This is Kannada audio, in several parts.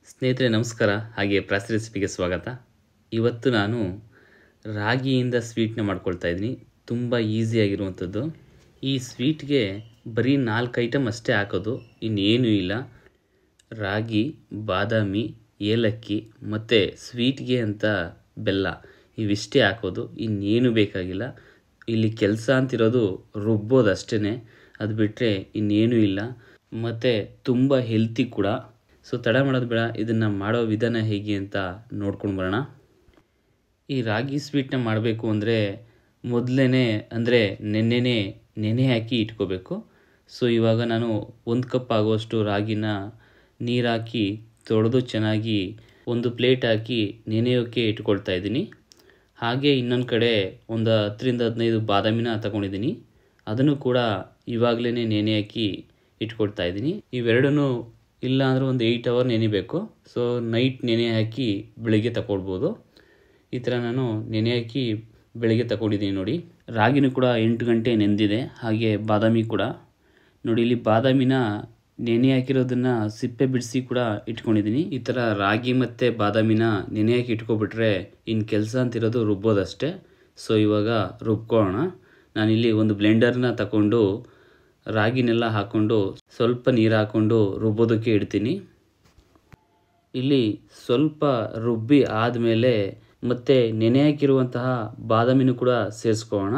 ಸ್ನೇಹಿತರೆ ನಮಸ್ಕಾರ. ಹಾಗೆ ಪ್ರಾಸಿ ರೆಸಿಪಿಗೆ ಸ್ವಾಗತ. ಇವತ್ತು ನಾನು ರಾಗಿಯಿಂದ ಸ್ವೀಟ್ನ ಮಾಡ್ಕೊಳ್ತಾ ಇದ್ದೀನಿ. ತುಂಬ ಈಸಿಯಾಗಿರುವಂಥದ್ದು. ಈ ಸ್ವೀಟ್ಗೆ ಬರೀ 4 ಐಟಮ್ ಅಷ್ಟೇ ಹಾಕೋದು, ಇನ್ನೇನೂ ಇಲ್ಲ. ರಾಗಿ, ಬಾದಾಮಿ, ಏಲಕ್ಕಿ ಮತ್ತು ಸ್ವೀಟ್ಗೆ ಅಂತ ಬೆಲ್ಲ, ಇವಿಷ್ಟೇ ಹಾಕೋದು, ಇನ್ನೇನು ಬೇಕಾಗಿಲ್ಲ. ಇಲ್ಲಿ ಕೆಲಸ ಅಂತಿರೋದು ರುಬ್ಬೋದು ಅಷ್ಟೇ, ಅದು ಬಿಟ್ಟರೆ ಇನ್ನೇನೂ ಇಲ್ಲ. ಮತ್ತು ತುಂಬ ಹೆಲ್ತಿ ಕೂಡ. ಸೊ ತಡ ಮಾಡೋದು ಬೇಡ, ಇದನ್ನು ಮಾಡೋ ವಿಧಾನ ಹೇಗೆ ಅಂತ ನೋಡ್ಕೊಂಡು ಬರೋಣ. ಈ ರಾಗಿ ಸ್ವೀಟ್ನ ಮಾಡಬೇಕು ಅಂದರೆ ಮೊದಲೇ ಅಂದರೆ ನೆನೆ ಹಾಕಿ ಇಟ್ಕೋಬೇಕು. ಸೊ ಇವಾಗ ನಾನು 1 ಕಪ್ ಆಗುವಷ್ಟು ರಾಗಿನ ನೀರು ಹಾಕಿ ತೊಳೆದು ಚೆನ್ನಾಗಿ ಒಂದು ಪ್ಲೇಟ್ ಹಾಕಿ ನೆನೆಯೋಕ್ಕೆ ಇಟ್ಕೊಳ್ತಾ ಇದ್ದೀನಿ. ಹಾಗೆ ಇನ್ನೊಂದು ಕಡೆ ಒಂದು 10ರಿಂದ 15 ಬಾದಾಮಿನ ತಗೊಂಡಿದ್ದೀನಿ. ಅದನ್ನು ಕೂಡ ಇವಾಗಲೇ ನೆನೆ ಹಾಕಿ ಇಟ್ಕೊಳ್ತಾ ಇದ್ದೀನಿ. ಇವೆರಡನ್ನೂ ಇಲ್ಲ ಅಂದರೆ ಒಂದು 8 ಅವರ್ ನೆನೆಬೇಕು. ಸೊ ನೈಟ್ ನೆನೆ ಹಾಕಿ ಬೆಳಿಗ್ಗೆ ತಗೊಳ್ಬೋದು. ಈ ಥರ ನಾನು ನೆನೆ ಹಾಕಿ ಬೆಳಿಗ್ಗೆ ತಗೊಂಡಿದ್ದೀನಿ ನೋಡಿ. ರಾಗಿನೂ ಕೂಡ 8 ಗಂಟೆ ನೆಂದಿದೆ. ಹಾಗೆ ಬಾದಾಮಿ ಕೂಡ ನೋಡಿ, ಇಲ್ಲಿ ಬಾದಾಮಿನ ನೆನೆ ಹಾಕಿರೋದನ್ನು ಸಿಪ್ಪೆ ಬಿಡಿಸಿ ಕೂಡ ಇಟ್ಕೊಂಡಿದ್ದೀನಿ. ಈ ಥರ ರಾಗಿ ಮತ್ತು ಬಾದಾಮಿನ ನೆನೆ ಹಾಕಿ ಇಟ್ಕೊಬಿಟ್ರೆ ಇನ್ನು ಕೆಲಸ ಅಂತಿರೋದು ರುಬ್ಬೋದಷ್ಟೇ. ಸೊ ಇವಾಗ ರುಬ್ಕೊಳ್ಳೋಣ. ನಾನಿಲ್ಲಿ ಒಂದು ಬ್ಲೆಂಡರ್ನ ತಗೊಂಡು ರಾಗಿನೆಲ್ಲ ಹಾಕ್ಕೊಂಡು ಸ್ವಲ್ಪ ನೀರು ಹಾಕ್ಕೊಂಡು ರುಬ್ಬೋದಕ್ಕೆ ಇಡ್ತೀನಿ. ಇಲ್ಲಿ ಸ್ವಲ್ಪ ರುಬ್ಬಿ ಆದಮೇಲೆ ಮತ್ತೆ ನೆನೆ ಹಾಕಿರುವಂತಹ ಬಾದಾಮಿನೂ ಕೂಡ ಸೇರಿಸ್ಕೊಳ್ಳೋಣ.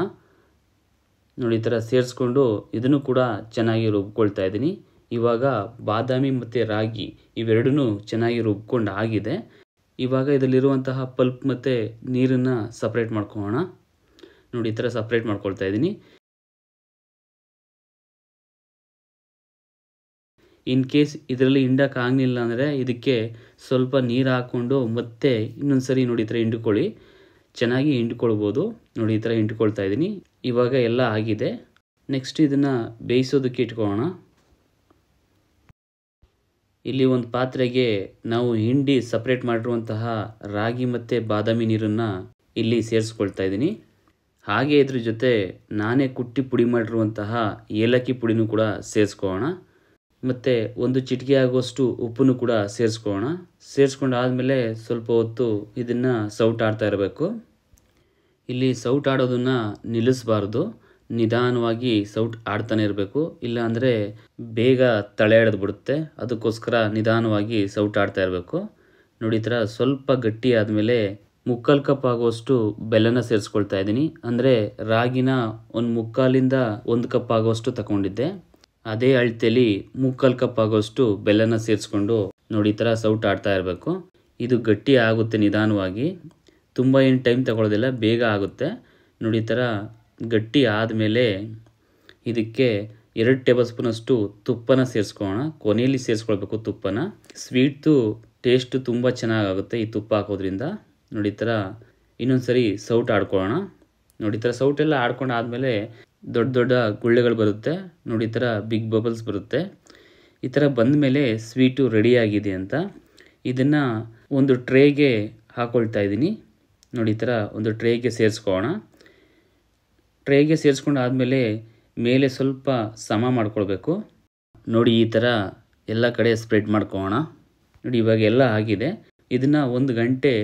ನೋಡಿ, ಈ ಥರ ಸೇರಿಸ್ಕೊಂಡು ಇದನ್ನು ಕೂಡ ಚೆನ್ನಾಗಿ ರುಬ್ಕೊಳ್ತಾ ಇದ್ದೀನಿ. ಇವಾಗ ಬಾದಾಮಿ ಮತ್ತು ರಾಗಿ ಇವೆರಡೂ ಚೆನ್ನಾಗಿ ರುಬ್ಕೊಂಡು ಆಗಿದೆ. ಇವಾಗ ಇದರಲ್ಲಿರುವಂತಹ ಪಲ್ಪ್ ಮತ್ತು ನೀರನ್ನು ಸಪ್ರೇಟ್ ಮಾಡ್ಕೊಳ್ಳೋಣ. ನೋಡಿ, ಈ ಥರ ಸಪ್ರೇಟ್ ಮಾಡ್ಕೊಳ್ತಾ ಇದ್ದೀನಿ. ಇನ್ ಕೇಸ್ ಇದರಲ್ಲಿ ಹಿಂಡೋಕ್ಕಾಗಲಿಲ್ಲ ಅಂದರೆ ಇದಕ್ಕೆ ಸ್ವಲ್ಪ ನೀರು ಹಾಕ್ಕೊಂಡು ಮತ್ತೆ ಇನ್ನೊಂದು ಸರಿ ನೋಡಿ ಈ ಥರ ಹಿಂಡ್ಕೊಳ್ಳಿ, ಚೆನ್ನಾಗಿ ಹಿಂಡ್ಕೊಳ್ಬೋದು. ನೋಡಿ, ಈ ಥರ ಹಿಂಡ್ಕೊಳ್ತಾ ಇದ್ದೀನಿ. ಇವಾಗ ಎಲ್ಲ ಆಗಿದೆ. ನೆಕ್ಸ್ಟ್ ಇದನ್ನು ಬೇಯಿಸೋದಕ್ಕೆ ಇಟ್ಕೊಳ್ಳೋಣ. ಇಲ್ಲಿ ಒಂದು ಪಾತ್ರೆಗೆ ನಾವು ಹಿಂಡಿ ಸಪ್ರೇಟ್ ಮಾಡಿರುವಂತಹ ರಾಗಿ ಮತ್ತು ಬಾದಾಮಿ ನೀರನ್ನು ಇಲ್ಲಿ ಸೇರಿಸ್ಕೊಳ್ತಾ ಇದ್ದೀನಿ. ಹಾಗೆ ಇದ್ರ ಜೊತೆ ನಾನೇ ಕುಟ್ಟಿ ಪುಡಿ ಮಾಡಿರುವಂತಹ ಏಲಕ್ಕಿ ಪುಡಿನೂ ಕೂಡ ಸೇರಿಸ್ಕೊಳ್ಳೋಣ. ಮತ್ತು ಒಂದು ಚಿಟಿಕೆ ಆಗುವಷ್ಟು ಉಪ್ಪನ್ನು ಕೂಡ ಸೇರಿಸ್ಕೊಳ್ಳೋಣ. ಸೇರಿಸ್ಕೊಂಡಾದಮೇಲೆ ಸ್ವಲ್ಪ ಹೊತ್ತು ಇದನ್ನು ಸೌಟ್ ಆಡ್ತಾ ಇರಬೇಕು. ಇಲ್ಲಿ ಸೌಟ್ ಆಡೋದನ್ನು ನಿಲ್ಲಿಸಬಾರ್ದು, ನಿಧಾನವಾಗಿ ಸೌಟ್ ಆಡ್ತಾನೆ ಇರಬೇಕು. ಇಲ್ಲಾಂದರೆ ಬೇಗ ತಳೆ ಹಿಡಿದು ಬಿಡುತ್ತೆ. ಅದಕ್ಕೋಸ್ಕರ ನಿಧಾನವಾಗಿ ಸೌಟ್ ಆಡ್ತಾ ಇರಬೇಕು. ನೋಡಿ, ಈ ಥರ ಸ್ವಲ್ಪ ಗಟ್ಟಿ ಆದಮೇಲೆ 3/4 ಕಪ್ ಆಗುವಷ್ಟು ಬೆಲ್ಲನ ಸೇರಿಸ್ಕೊಳ್ತಾ ಇದ್ದೀನಿ. ಅಂದರೆ ರಾಗಿನ 1/3ರಿಂದ 1 ಕಪ್ ಆಗುವಷ್ಟು ತಗೊಂಡಿದ್ದೆ. ಅದೇ ಅಳತೆಯಲ್ಲಿ 3/4 ಕಪ್ ಆಗುವಷ್ಟು ಬೆಲ್ಲನ ಸೇರಿಸ್ಕೊಂಡು ನೋಡಿ ಈ ಥರ ಸೌಟ್ ಆಡ್ತಾ ಇರಬೇಕು. ಇದು ಗಟ್ಟಿ ಆಗುತ್ತೆ ನಿಧಾನವಾಗಿ, ತುಂಬ ಏನು ಟೈಮ್ ತಗೊಳ್ಳೋದಿಲ್ಲ, ಬೇಗ ಆಗುತ್ತೆ. ನೋಡಿ, ಈ ಥರ ಗಟ್ಟಿ ಆದಮೇಲೆ ಇದಕ್ಕೆ 2 ಟೇಬಲ್ ಸ್ಪೂನಷ್ಟು ತುಪ್ಪನ ಸೇರಿಸ್ಕೊಳ್ಳೋಣ. ಕೊನೆಯಲ್ಲಿ ಸೇರಿಸ್ಕೊಳ್ಬೇಕು ತುಪ್ಪನ. ಸ್ವೀಟ್ದು ಟೇಸ್ಟು ತುಂಬ ಚೆನ್ನಾಗಾಗುತ್ತೆ ಈ ತುಪ್ಪ ಹಾಕೋದ್ರಿಂದ. ನೋಡಿ, ಈ ಥರ ಇನ್ನೊಂದು ಸರಿ ಸೌಟ್ ಆಡ್ಕೊಳ್ಳೋಣ. ನೋಡಿ, ಈ ಥರ ಸೌಟೆಲ್ಲ ಆಡ್ಕೊಂಡು ಆದಮೇಲೆ ದೊಡ್ಡ ದೊಡ್ಡ ಗುಳ್ಳೆಗಳು ಬರುತ್ತೆ. ನೋಡಿ, ಈ ಥರ ಬಿಗ್ ಬಬಲ್ಸ್ ಬರುತ್ತೆ. ಈ ಥರ ಬಂದ ಮೇಲೆ ಸ್ವೀಟು ರೆಡಿಯಾಗಿದೆ ಅಂತ ಇದನ್ನು ಒಂದು ಟ್ರೇಗೆ ಹಾಕ್ಕೊಳ್ತಾ ಇದ್ದೀನಿ. ನೋಡಿ, ಈ ಥರ ಒಂದು ಟ್ರೇಗೆ ಸೇರಿಸ್ಕೊಳ್ಳೋಣ. ಟ್ರೇಗೆ ಸೇರಿಸ್ಕೊಂಡು ಆದಮೇಲೆ ಮೇಲೆ ಸ್ವಲ್ಪ ಸಮ ಮಾಡ್ಕೊಳ್ಬೇಕು. ನೋಡಿ, ಈ ಥರ ಎಲ್ಲ ಕಡೆ ಸ್ಪ್ರೆಡ್ ಮಾಡ್ಕೊಳ್ಳೋಣ. ನೋಡಿ, ಇವಾಗ ಎಲ್ಲ ಆಗಿದೆ. ಇದನ್ನು 1 ಗಂಟೆ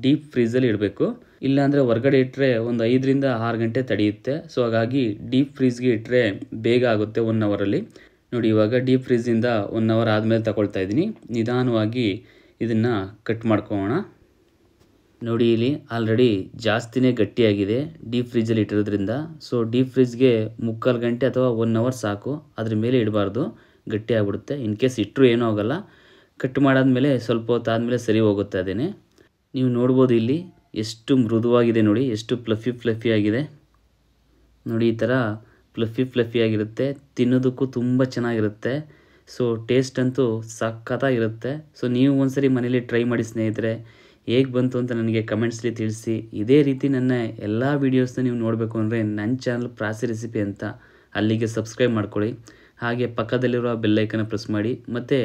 ಡೀಪ್ ಫ್ರೀಸಲ್ಲಿ ಇಡಬೇಕು. ಇಲ್ಲಾಂದರೆ ಹೊರಗಡೆ ಇಟ್ಟರೆ ಒಂದು 5ರಿಂದ 6 ಗಂಟೆ ತಡೆಯುತ್ತೆ. ಸೊ ಹಾಗಾಗಿ ಡೀಪ್ ಫ್ರೀಸ್ಗೆ ಇಟ್ಟರೆ ಬೇಗ ಆಗುತ್ತೆ 1 ಅವರಲ್ಲಿ. ನೋಡಿ, ಇವಾಗ ಡೀಪ್ ಫ್ರೀಸಿಂದ 1 ಅವರ್ ಆದಮೇಲೆ ತಗೊಳ್ತಾ ಇದ್ದೀನಿ. ನಿಧಾನವಾಗಿ ಇದನ್ನು ಕಟ್ ಮಾಡ್ಕೊಳ್ಳೋಣ. ನೋಡಿ, ಇಲ್ಲಿ ಆಲ್ರೆಡಿ ಜಾಸ್ತಿನೇ ಗಟ್ಟಿಯಾಗಿದೆ ಡೀಪ್ ಫ್ರೀಜಲ್ಲಿ ಇಟ್ಟಿರೋದ್ರಿಂದ. ಸೊ ಡೀಪ್ ಫ್ರೀಜ್ಗೆ 3/4 ಗಂಟೆ ಅಥವಾ 1 ಅವರ್ ಸಾಕು, ಅದ್ರ ಮೇಲೆ ಇಡಬಾರ್ದು, ಗಟ್ಟಿ ಆಗಿಬಿಡುತ್ತೆ. ಇನ್ ಕೇಸ್ ಇಟ್ಟರು ಏನೂ ಆಗೋಲ್ಲ. ಕಟ್ ಮಾಡಾದ್ಮೇಲೆ ಸ್ವಲ್ಪ ಹೊತ್ತು ಆದಮೇಲೆ ಸರಿ ಹೋಗುತ್ತೆ. ಅದೇನೆ ನೀವು ನೋಡ್ಬೋದು ಇಲ್ಲಿ ಎಷ್ಟು ಮೃದುವಾಗಿದೆ, ನೋಡಿ ಎಷ್ಟು ಫ್ಲಫಿ ಆಗಿದೆ. ನೋಡಿ, ಈ ಥರ ಫ್ಲಫಿ ಆಗಿರುತ್ತೆ. ತಿನ್ನೋದಕ್ಕೂ ತುಂಬ ಚೆನ್ನಾಗಿರುತ್ತೆ. ಸೊ ಟೇಸ್ಟ್ ಅಂತೂ ಸಖತ್ತಾಗಿರುತ್ತೆ. ಸೊ ನೀವು ಒಂದ್ಸರಿ ಮನೇಲಿ ಟ್ರೈ ಮಾಡಿ ಸ್ನೇಹಿತರೆ. ಹೇಗೆ ಬಂತು ಅಂತ ನನಗೆ ಕಮೆಂಟ್ಸ್ಲಿ ತಿಳಿಸಿ. ಇದೇ ರೀತಿ ನನ್ನ ಎಲ್ಲ ವೀಡಿಯೋಸ್ನ ನೀವು ನೋಡಬೇಕು ಅಂದರೆ ನನ್ನ ಚಾನಲ್ ಪ್ರಾಸಿ ರೆಸಿಪಿ ಅಂತ, ಅಲ್ಲಿಗೆ ಸಬ್ಸ್ಕ್ರೈಬ್ ಮಾಡ್ಕೊಳ್ಳಿ. ಹಾಗೆ ಪಕ್ಕದಲ್ಲಿರುವ ಬೆಲ್ಲೈಕನ್ನ ಪ್ರೆಸ್ ಮಾಡಿ. ಮತ್ತು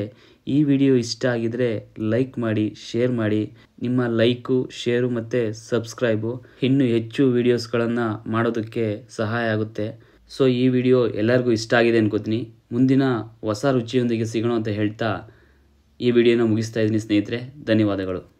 ಈ ವಿಡಿಯೋ ಇಷ್ಟ ಆಗಿದರೆ ಲೈಕ್ ಮಾಡಿ, ಶೇರ್ ಮಾಡಿ. ನಿಮ್ಮ ಲೈಕು, ಶೇರು ಮತ್ತು ಸಬ್ಸ್ಕ್ರೈಬು ಇನ್ನೂ ಹೆಚ್ಚು ವೀಡಿಯೋಸ್ಗಳನ್ನು ಮಾಡೋದಕ್ಕೆ ಸಹಾಯ ಆಗುತ್ತೆ. ಸೊ ಈ ವಿಡಿಯೋ ಎಲ್ಲರಿಗೂ ಇಷ್ಟ ಆಗಿದೆ ಅನ್ಕೋತೀನಿ. ಮುಂದಿನ ಹೊಸ ರುಚಿಯೊಂದಿಗೆ ಸಿಗೋಣ ಅಂತ ಹೇಳ್ತಾ ಈ ವಿಡಿಯೋನ ಮುಗಿಸ್ತಾ ಇದ್ದೀನಿ ಸ್ನೇಹಿತರೆ. ಧನ್ಯವಾದಗಳು.